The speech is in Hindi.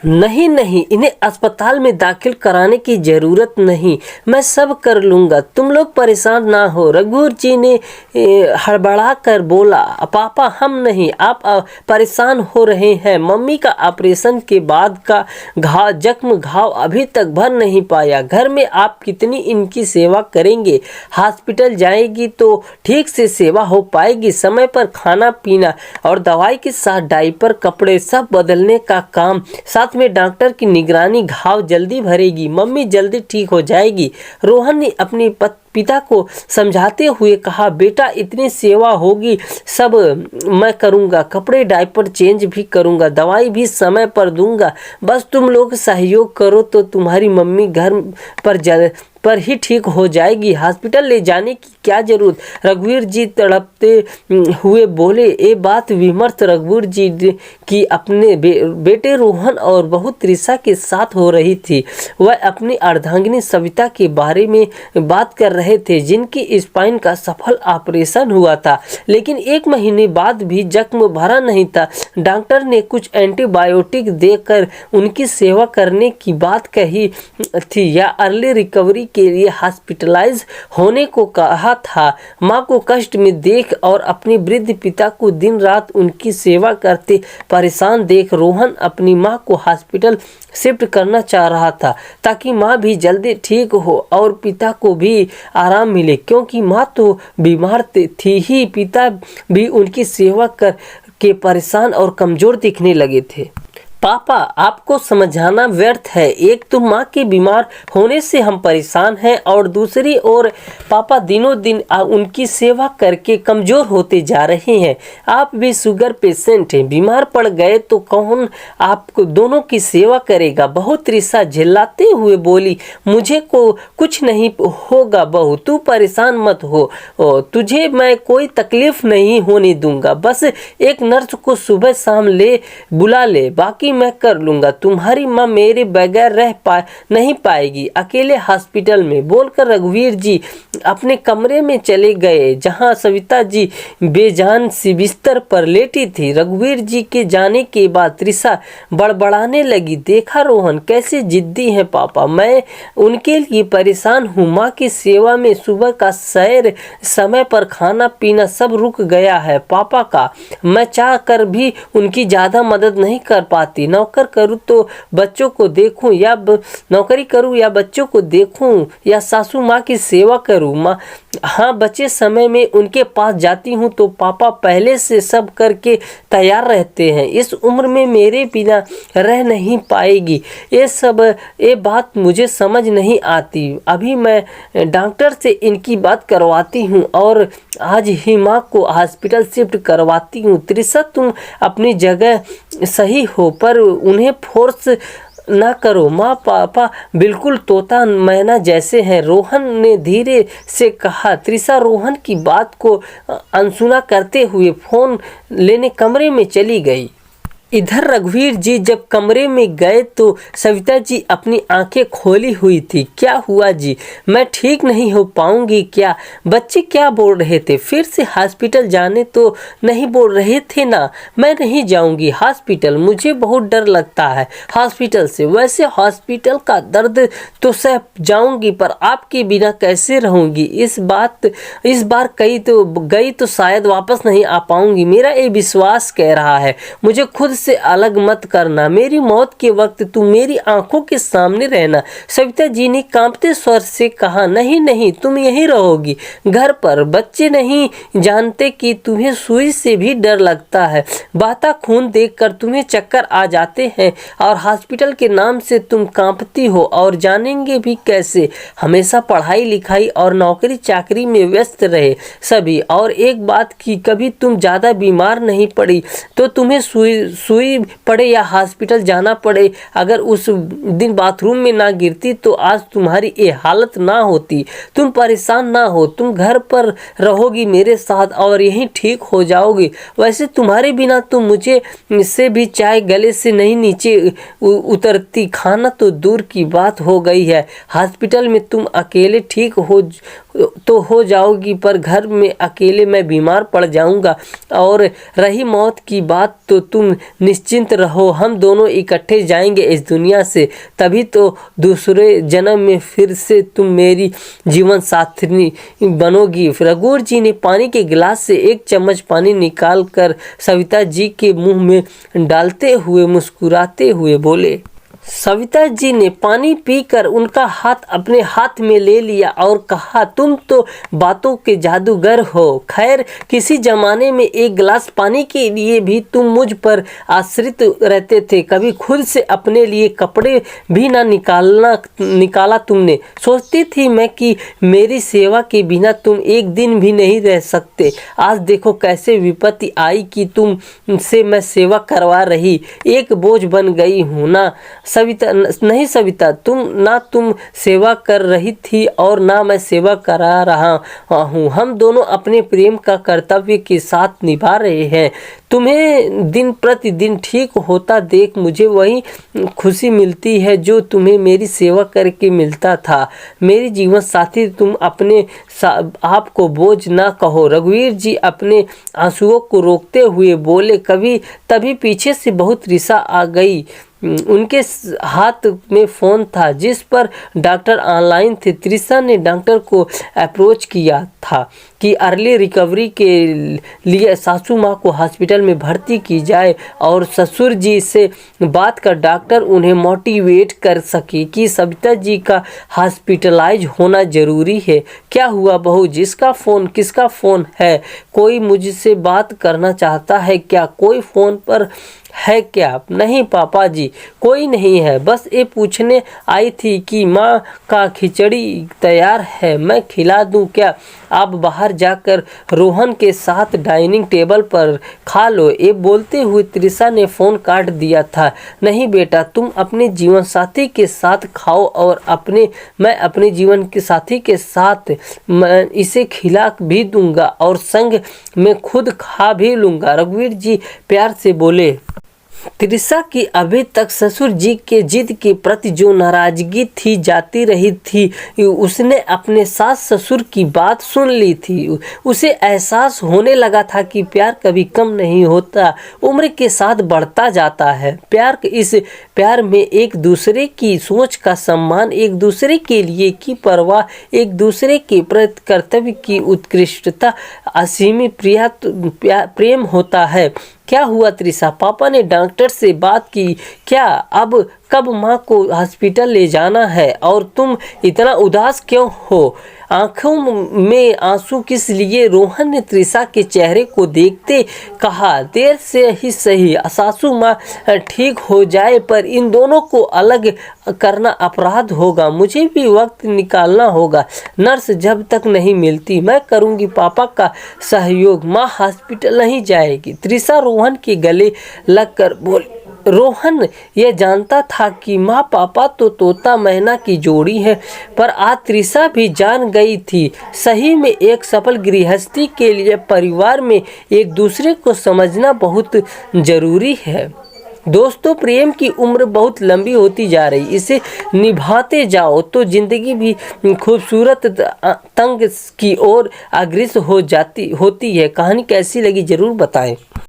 नहीं नहीं, इन्हें अस्पताल में दाखिल कराने की ज़रूरत नहीं, मैं सब कर लूँगा, तुम लोग परेशान ना हो। रघुवीर जी ने हड़बड़ा कर बोला, पापा हम नहीं, आप परेशान हो रहे हैं। मम्मी का ऑपरेशन के बाद का जख्म घाव अभी तक भर नहीं पाया। घर में आप कितनी इनकी सेवा करेंगे? हॉस्पिटल जाएगी तो ठीक से सेवा हो पाएगी। समय पर खाना पीना और दवाई के साथ डायपर, कपड़े सब बदलने का काम, साथ में डॉक्टर की निगरानी। घाव जल्दी भरेगी, मम्मी जल्दी ठीक हो जाएगी। रोहन ने अपनी पिता को समझाते हुए कहा, बेटा इतनी सेवा होगी सब मैं करूँगा, कपड़े डायपर चेंज भी करूँगा, दवाई भी समय पर दूंगा। बस तुम लोग सहयोग करो तो तुम्हारी मम्मी घर पर ही ठीक हो जाएगी। हॉस्पिटल ले जाने की क्या जरूरत? रघुवीर जी तड़पते हुए बोले। ये बात विमर्श रघुवीर जी की अपने बेटे रोहन और बहू त्रिशा के साथ हो रही थी। वह अपनी अर्धांगिनी सविता के बारे में बात कर रहे थे, जिनकी स्पाइन का सफल ऑपरेशन हुआ था, लेकिन 1 महीने बाद भी जख्म भरा नहीं था। डॉक्टर ने कुछ एंटीबायोटिक देकर उनकी सेवा करने की बात कही थी या अर्ली रिकवरी के लिए हॉस्पिटलाइज होने को कहा था। माँ को कष्ट में देख और अपने वृद्ध पिता को दिन रात उनकी सेवा करते परेशान देख रोहन अपनी माँ को हॉस्पिटल शिफ्ट करना चाह रहा था, ताकि माँ भी जल्दी ठीक हो और पिता को भी आराम मिले, क्योंकि माँ तो बीमार थी ही, पिता भी उनकी सेवा कर के परेशान और कमज़ोर दिखने लगे थे। पापा आपको समझाना व्यर्थ है। एक तो माँ के बीमार होने से हम परेशान हैं और दूसरी ओर पापा दिनों दिन उनकी सेवा करके कमज़ोर होते जा रहे हैं। आप भी शुगर पेशेंट हैं, बीमार पड़ गए तो कौन आपको दोनों की सेवा करेगा? बहू त्रिशा झिल्लाते हुए बोली, मुझे को कुछ नहीं होगा बहू, तू परेशान मत हो, तुझे मैं कोई तकलीफ नहीं होने दूंगा। बस एक नर्स को सुबह शाम बुला ले, बाकी मैं कर लूंगा। तुम्हारी माँ मेरे बगैर नहीं पाएगी अकेले हॉस्पिटल में, बोलकर रघुवीर जी अपने कमरे में चले गए, जहां सविता जी बेजान सी बिस्तर पर लेटी थी। रघुवीर जी के जाने के बाद त्रिशा बड़बड़ाने लगी, देखा रोहन कैसे जिद्दी है पापा, मैं उनके लिए परेशान हूँ। माँ की सेवा में सुबह का सैर, समय पर खाना पीना सब रुक गया है पापा का। मैं चाह कर भी उनकी ज़्यादा मदद नहीं कर पाती। नौकर करूँ तो बच्चों को देखूं या नौकरी करूं या बच्चों को देखूं या सासू माँ की सेवा करूं। माँ हाँ, बचे समय में उनके पास जाती हूँ तो पापा पहले से सब करके तैयार रहते हैं। इस उम्र में मेरे बिना रह नहीं पाएगी। ये बात मुझे समझ नहीं आती। अभी मैं डॉक्टर से इनकी बात करवाती हूँ और आज ही माँ को हॉस्पिटल शिफ्ट करवाती हूँ। त्रिशा तुम अपनी जगह सही हो, पर उन्हें फोर्स ना करो। माँ पापा बिल्कुल तोता मैना जैसे हैं, रोहन ने धीरे से कहा। त्रिशा रोहन की बात को अनसुना करते हुए फोन लेने कमरे में चली गई। इधर रघुवीर जी जब कमरे में गए तो सविता जी अपनी आंखें खोली हुई थी। क्या हुआ जी, मैं ठीक नहीं हो पाऊंगी क्या? बच्चे क्या बोल रहे थे? फिर से हॉस्पिटल जाने तो नहीं बोल रहे थे ना? मैं नहीं जाऊंगी हॉस्पिटल, मुझे बहुत डर लगता है हॉस्पिटल से। वैसे हॉस्पिटल का दर्द तो सह जाऊंगी, पर आपके बिना कैसे रहूंगी? इस बार गई तो शायद वापस नहीं आ पाऊंगी। मेरा ये विश्वास कह रहा है, मुझे खुद से अलग मत करना। मेरी मौत के वक्त तुम मेरी आंखों के सामने रहना। सविता जी ने कांपते स्वर से कहा, नहीं नहीं, तुम यहीं रहोगी घर पर। बच्चे नहीं जानते कि तुम्हें सुई से भी डर लगता है, बहता खून देखकर तुम्हें चक्कर आ जाते हैं और हॉस्पिटल के नाम से तुम कांपती हो, और जानेंगे भी कैसे? हमेशा पढ़ाई लिखाई और नौकरी चाकरी में व्यस्त रहे सभी। और एक बात की, कभी तुम ज़्यादा बीमार नहीं पड़ी तो तुम्हें सुई पड़े या हॉस्पिटल जाना पड़े, अगर उस दिन बाथरूम में ना गिरती तो आज तुम्हारी ये हालत ना होती। तुम परेशान ना हो, तुम घर पर रहोगी मेरे साथ और यहीं ठीक हो जाओगी। वैसे तुम्हारे बिना तो मुझे से भी चाय गले से नहीं नीचे उतरती, खाना तो दूर की बात हो गई है। हॉस्पिटल में तुम अकेले ठीक हो जाओगी, पर घर में अकेले मैं बीमार पड़ जाऊंगा। और रही मौत की बात तो तुम निश्चिंत रहो, हम दोनों इकट्ठे जाएंगे इस दुनिया से, तभी तो दूसरे जन्म में फिर से तुम मेरी जीवन साथी बनोगी। रघुवीर जी ने पानी के गिलास से एक चम्मच पानी निकाल कर सविता जी के मुंह में डालते हुए मुस्कुराते हुए बोले। सविता जी ने पानी पीकर उनका हाथ अपने हाथ में ले लिया और कहा, तुम तो बातों के जादूगर हो। खैर, किसी जमाने में एक गिलास पानी के लिए भी तुम मुझ पर आश्रित रहते थे, कभी खुद से अपने लिए कपड़े भी ना निकाला तुमने। सोचती थी मैं कि मेरी सेवा के बिना तुम एक दिन भी नहीं रह सकते। आज देखो कैसे विपत्ति आई कि तुमसे मैं सेवा करवा रही एक बोझ बन गई हूँ ना सविता। नहीं सविता, तुम सेवा कर रही थी और ना मैं सेवा करा रहा हूँ। हम दोनों अपने प्रेम का कर्तव्य के साथ निभा रहे हैं। तुम्हें दिन प्रतिदिन ठीक होता देख मुझे वही खुशी मिलती है जो तुम्हें मेरी सेवा करके मिलता था। मेरी जीवन साथी, तुम अपने आप को बोझ ना कहो। रघुवीर जी अपने आंसुओं को रोकते हुए बोले। तभी पीछे से बहुत रिसा आ गई। उनके हाथ में फ़ोन था जिस पर डॉक्टर ऑनलाइन थे। त्रिशा ने डॉक्टर को अप्रोच किया था कि अर्ली रिकवरी के लिए सासू माँ को हॉस्पिटल में भर्ती की जाए और ससुर जी से बात कर डॉक्टर उन्हें मोटिवेट कर सके कि सविता जी का हॉस्पिटलाइज होना ज़रूरी है। क्या हुआ बहू, जिसका फ़ोन किसका फ़ोन है? कोई मुझसे बात करना चाहता है क्या? कोई फ़ोन पर है क्या? नहीं पापा जी, कोई नहीं है, बस ये पूछने आई थी कि माँ का खिचड़ी तैयार है, मैं खिला दूँ क्या? आप बाहर जाकर रोहन के साथ डाइनिंग टेबल पर खा लो। ये बोलते हुए त्रिशा ने फ़ोन काट दिया था। नहीं बेटा, तुम अपने जीवन साथी के साथ खाओ और मैं अपने जीवन के साथी के साथ मैं इसे खिला भी दूंगा और संग में खुद खा भी लूँगा, रघुवीर जी प्यार से बोले। त्रिशा की अभी तक ससुर जी के जिद के प्रति जो नाराजगी थी जाती रही थी, उसने अपने सास ससुर की बात सुन ली थी। उसे एहसास होने लगा था कि प्यार कभी कम नहीं होता, उम्र के साथ बढ़ता जाता है। इस प्यार में एक दूसरे की सोच का सम्मान, एक दूसरे के लिए की परवाह, एक दूसरे के प्रति कर्तव्य की उत्कृष्टता, असीमित प्रेम होता है। क्या हुआ त्रिशा, पापा ने डॉक्टर से बात की क्या? अब कब माँ को हॉस्पिटल ले जाना है? और तुम इतना उदास क्यों हो? आंखों में आंसू किस लिए? रोहन ने त्रिशा के चेहरे को देखते कहा। देर से ही सही, सासू माँ ठीक हो जाए पर इन दोनों को अलग करना अपराध होगा। मुझे भी वक्त निकालना होगा। नर्स जब तक नहीं मिलती मैं करूँगी पापा का सहयोग। माँ हॉस्पिटल नहीं जाएगी। त्रिशा रोहन के गले लगकर बोली। रोहन यह जानता था कि माँ पापा तो तोता मैना की जोड़ी है, पर आज त्रिशा भी जान गई थी सही में एक सफल गृहस्थी के लिए परिवार में एक दूसरे को समझना बहुत ज़रूरी है। दोस्तों, प्रेम की उम्र बहुत लंबी होती जा रही, इसे निभाते जाओ तो जिंदगी भी खूबसूरत तंग की ओर अग्रसर होती है। कहानी कैसी लगी जरूर बताएं।